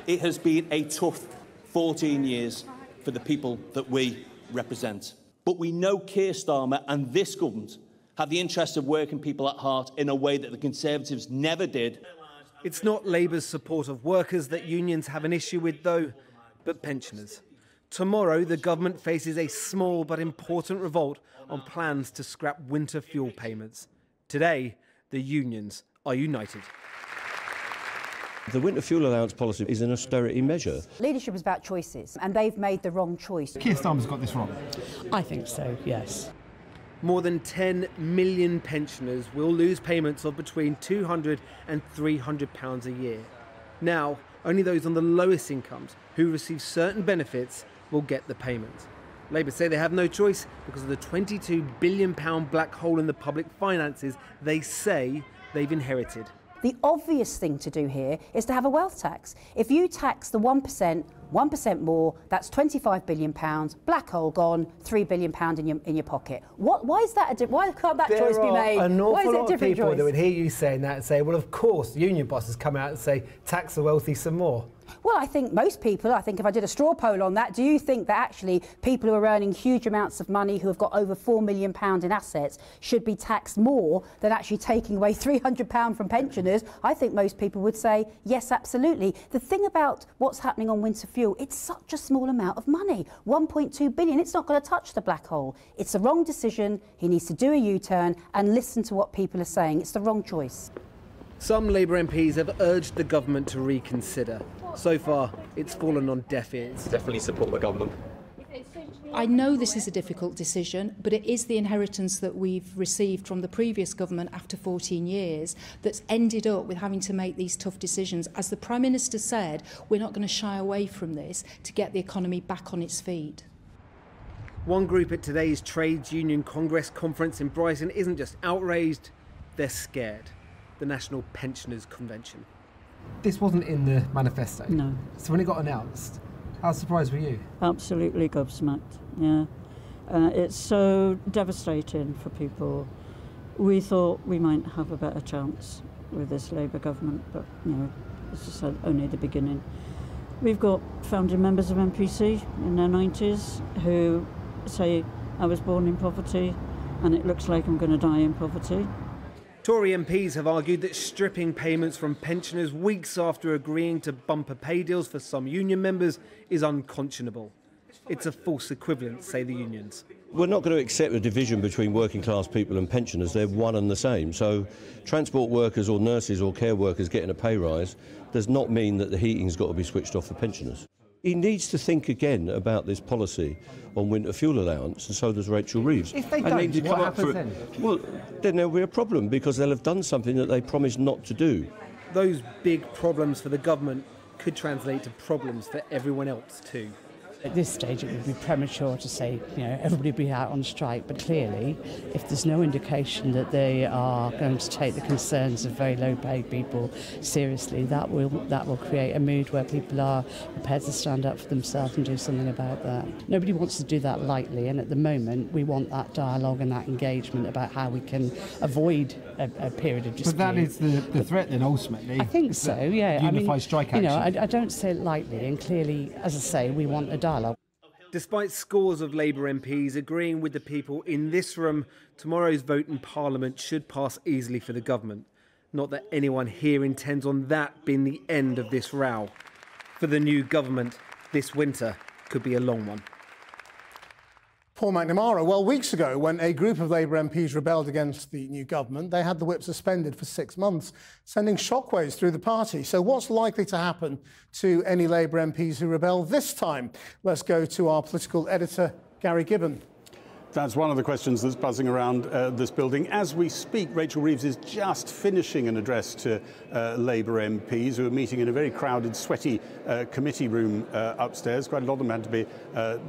It has been a tough 14 years for the people that we represent. But we know Keir Starmer and this government have the interests of working people at heart in a way that the Conservatives never did. It's not Labour's support of workers that unions have an issue with, though, but pensioners. Tomorrow, the government faces a small but important revolt on plans to scrap winter fuel payments. Today, the unions are united. The winter fuel allowance policy is an austerity measure. Leadership is about choices, and they've made the wrong choice. Keir Starmer's got this wrong. I think so, yes. More than 10 million pensioners will lose payments of between £200 and £300 a year. Now, only those on the lowest incomes who receive certain benefits will get the payment. Labour say they have no choice because of the £22 billion black hole in the public finances they say they've inherited. The obvious thing to do here is to have a wealth tax. If you tax the 1% more, that's £25 billion, black hole gone, £3 billion in your pocket. Why is that? Why can't that choice be made? There are an awful lot of people choice? that would hear you saying that and say, well, of course, union bosses come out and say, tax the wealthy some more. Well, I think most people, if I did a straw poll on that, do you think that actually people who are earning huge amounts of money, who have got over £4 million in assets, should be taxed more than actually taking away £300 from pensioners? I think most people would say, yes, absolutely. The thing about what's happening on winter fuel, it's such a small amount of money, 1.2 billion. It's not going to touch the black hole. It's the wrong decision. He needs to do a U-turn and listen to what people are saying. It's the wrong choice. Some Labour MPs have urged the government to reconsider. So far, it's fallen on deaf ears. Definitely support the government. I know this is a difficult decision, but it is the inheritance that we've received from the previous government after 14 years that's ended up with having to make these tough decisions. As the Prime Minister said, we're not going to shy away from this to get the economy back on its feet. One group at today's Trades Union Congress conference in Brighton isn't just outraged, they're scared. The National Pensioners Convention. This wasn't in the manifesto. No. So when it got announced, how surprised were you? Absolutely gobsmacked, yeah. It's so devastating for people. We thought we might have a better chance with this Labour government, but, as I said, only the beginning. We've got founding members of MPC in their 90s who say, I was born in poverty and it looks like I'm going to die in poverty. Tory MPs have argued that stripping payments from pensioners weeks after agreeing to bumper pay deals for some union members is unconscionable. It's a false equivalence, say the unions. We're not going to accept a division between working class people and pensioners. They're one and the same. So transport workers or nurses or care workers getting a pay rise does not mean that the heating's got to be switched off for pensioners. He needs to think again about this policy on winter fuel allowance, and so does Rachel Reeves. If they don't, what happens then? Well, then there'll be a problem because they'll have done something that they promised not to do. Those big problems for the government could translate to problems for everyone else too. At this stage, it would be premature to say, everybody be out on strike. But clearly, if there's no indication that they are going to take the concerns of very low-paid people seriously, that will create a mood where people are prepared to stand up for themselves and do something about that. Nobody wants to do that lightly, and at the moment, we want that dialogue and that engagement about how we can avoid a period of dispute. But that is the threat then, ultimately. I think so, yeah. Unified strike action. I don't say it lightly, and clearly, as I say, we want a dialogue. Despite scores of Labour MPs agreeing with the people in this room, tomorrow's vote in Parliament should pass easily for the government. Not that anyone here intends on that being the end of this row. For the new government, this winter could be a long one. Paul McNamara. Well, weeks ago, when a group of Labour MPs rebelled against the new government, they had the whip suspended for 6 months, sending shockwaves through the party. So what's likely to happen to any Labour MPs who rebel this time? Let's go to our political editor, Gary Gibbon. That's one of the questions that's buzzing around this building. As we speak, Rachel Reeves is just finishing an address to Labour MPs who are meeting in a very crowded, sweaty committee room upstairs. Quite a lot of them had to be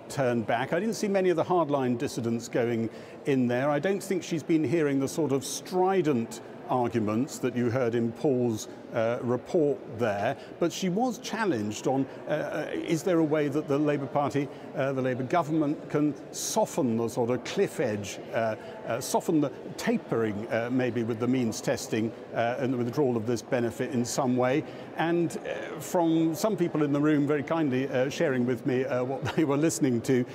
turned back. I didn't see many of the hardline dissidents going in there. I don't think she's been hearing the sort of strident arguments that you heard in Paul's report there, but she was challenged on is there a way that the Labour Party, the Labour government can soften the sort of cliff edge, soften the tapering maybe with the means testing and the withdrawal of this benefit in some way. And from some people in the room very kindly sharing with me what they were listening to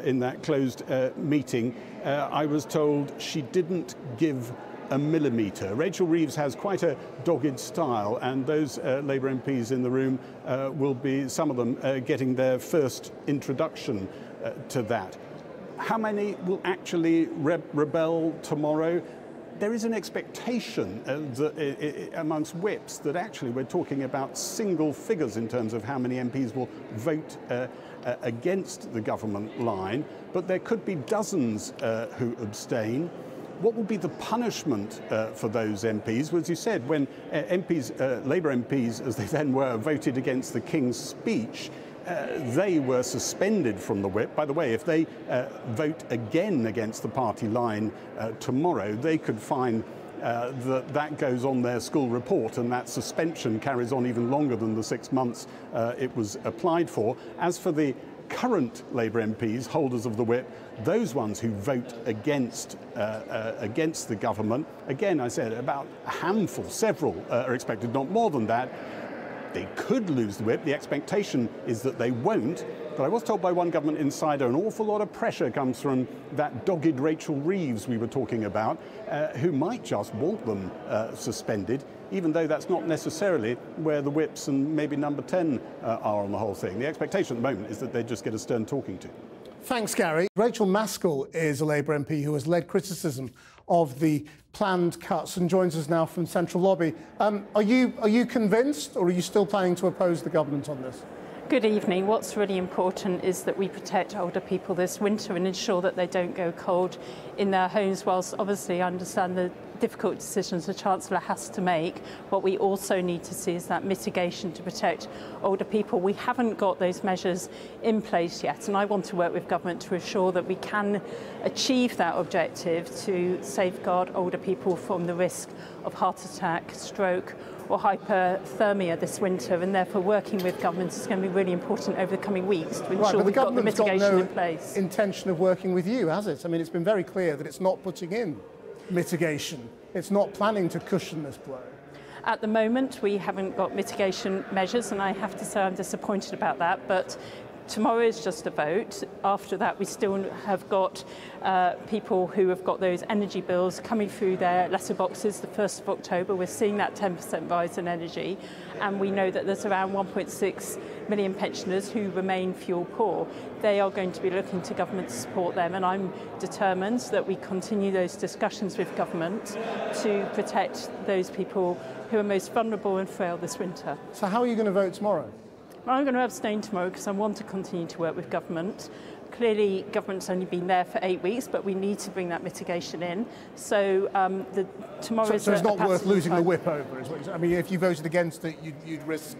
in that closed meeting, I was told she didn't give a millimetre. Rachel Reeves has quite a dogged style, and those Labour MPs in the room will be, some of them, getting their first introduction to that. How many will actually rebel tomorrow? There is an expectation amongst whips that actually we're talking about single figures in terms of how many MPs will vote against the government line, but there could be dozens who abstain. What will be the punishment for those MPs? Well, as you said, when Labour MPs, as they then were, voted against the King's speech, they were suspended from the whip. By the way, if they vote again against the party line tomorrow, they could find that goes on their school report, and that suspension carries on even longer than the 6 months it was applied for. As for the current Labour MPs, holders of the whip, those ones who vote against the government, again, I said about a handful, several are expected, not more than that. They could lose the whip. The expectation is that they won't. But I was told by one government insider an awful lot of pressure comes from that dogged Rachel Reeves we were talking about, who might just want them suspended, even though that's not necessarily where the whips and maybe number 10 are on the whole thing. The expectation at the moment is that they just get a stern talking to. Thanks, Gary. Rachel Maskell is a Labour MP who has led criticism of the planned cuts and joins us now from Central Lobby. Are you convinced, or are you still planning to oppose the government on this? Good evening. What's really important is that we protect older people this winter and ensure that they don't go cold in their homes, whilst obviously I understand the difficult decisions the Chancellor has to make. What we also need to see is that mitigation to protect older people. We haven't got those measures in place yet, and I want to work with government to ensure that we can achieve that objective to safeguard older people from the risk of heart attack, stroke or hyperthermia this winter, and therefore working with government is going to be really important over the coming weeks to ensure we've got the mitigation in place. Intention of working with you, has it? I mean, it's been very clear that it's not putting in mitigation. It's not planning to cushion this blow. At the moment, we haven't got mitigation measures, and I have to say I'm disappointed about that, but tomorrow is just a vote. After that, we still have got people who have got those energy bills coming through their letterboxes the 1st of October. We're seeing that 10% rise in energy, and we know that there's around 1.6 million pensioners who remain fuel poor. They are going to be looking to government to support them, and I'm determined that we continue those discussions with government to protect those people who are most vulnerable and frail this winter. So how are you going to vote tomorrow? I'm going to abstain tomorrow because I want to continue to work with government. Clearly, government's only been there for 8 weeks, but we need to bring that mitigation in. So tomorrow is so it's not worth losing the whip over, is what you're saying? I mean, if you voted against it, you'd risk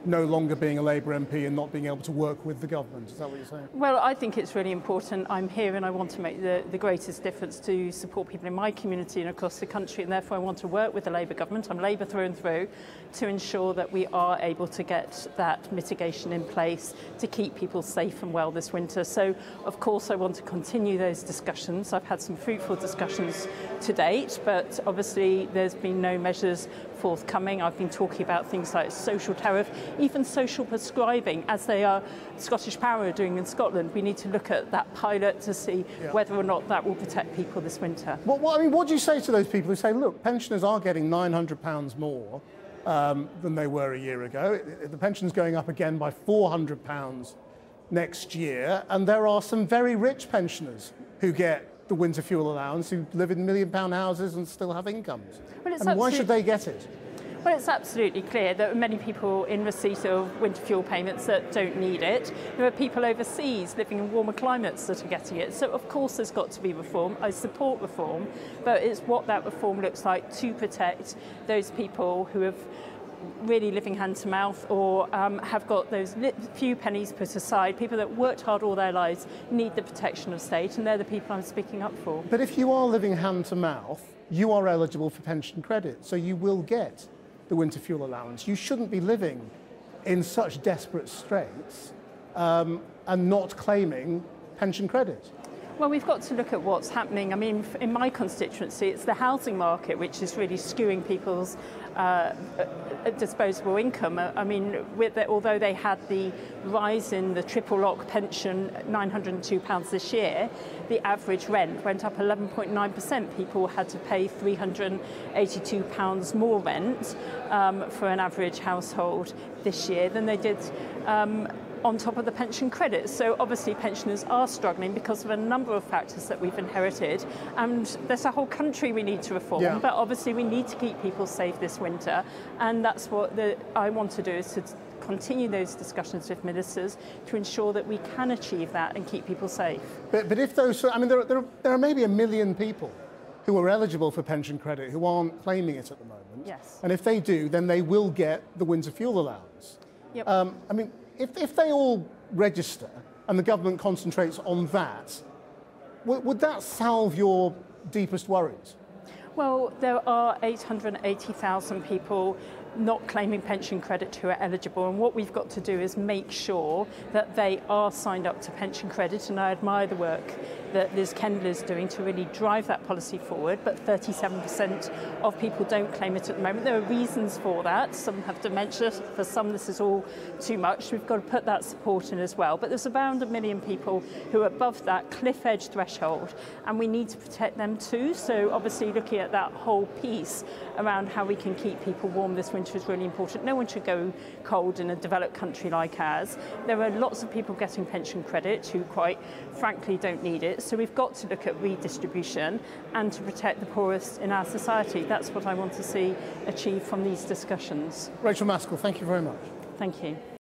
no longer being a Labour MP and not being able to work with the government. Is that what you're saying? Well, I think it's really important. I'm here and I want to make the greatest difference to support people in my community and across the country, and therefore I want to work with the Labour government. I'm Labour through and through, to ensure that we are able to get that mitigation in place to keep people safe and well this winter. So, of course, I want to continue those discussions. I've had some fruitful discussions to date, but obviously there's been no measures forthcoming. I've been talking about things like social tariff, even social prescribing, as they are Scottish Power are doing in Scotland. We need to look at that pilot to see whether or not that will protect people this winter. What do you say to those people who say, look, pensioners are getting £900 more than they were a year ago? The pension's going up again by £400 next year, and there are some very rich pensioners who get the winter fuel allowance, who live in £1 million houses and still have incomes. Well, I mean, why should they get it? Well, it's absolutely clear that many people in receipt of winter fuel payments that don't need it. There are people overseas living in warmer climates that are getting it. So, of course, there's got to be reform. I support reform, but it's what that reform looks like to protect those people who have really living hand to mouth or have got those few pennies put aside, people that worked hard all their lives need the protection of state, and they're the people I'm speaking up for. But if you are living hand to mouth, you are eligible for pension credit, so you will get the winter fuel allowance. You shouldn't be living in such desperate straits and not claiming pension credit. Well, we've got to look at what's happening. I mean, in my constituency, it's the housing market which is really skewing people's disposable income. I mean, although they had the rise in the triple lock pension, £902 this year, the average rent went up 11.9%. People had to pay £382 more rent for an average household this year than they did on top of the pension credit. So obviously pensioners are struggling because of a number of factors that we've inherited, and there's a whole country we need to reform, but obviously we need to keep people safe this winter, and that's what I want to do, is to continue those discussions with ministers to ensure that we can achieve that and keep people safe. But if those, I mean, there are maybe 1 million people who are eligible for pension credit who aren't claiming it at the moment. Yes. And if they do, then they will get the winter fuel allowance. Yep. I mean, if they all register and the government concentrates on that, would that solve your deepest worries? Well, there are 880,000 people not claiming pension credit who are eligible, and what we've got to do is make sure that they are signed up to pension credit, and I admire the work that Liz Kendall is doing to really drive that policy forward, but 37% of people don't claim it at the moment. There are reasons for that. Some have dementia, for some this is all too much. We've got to put that support in as well, but there's around 1 million people who are above that cliff edge threshold, and we need to protect them too. So obviously looking at that whole piece around how we can keep people warm this winter is really important. No one should go cold in a developed country like ours. There are lots of people getting pension credit who quite frankly don't need it. So we've got to look at redistribution and to protect the poorest in our society. That's what I want to see achieved from these discussions. Rachel Maskell, thank you very much. Thank you.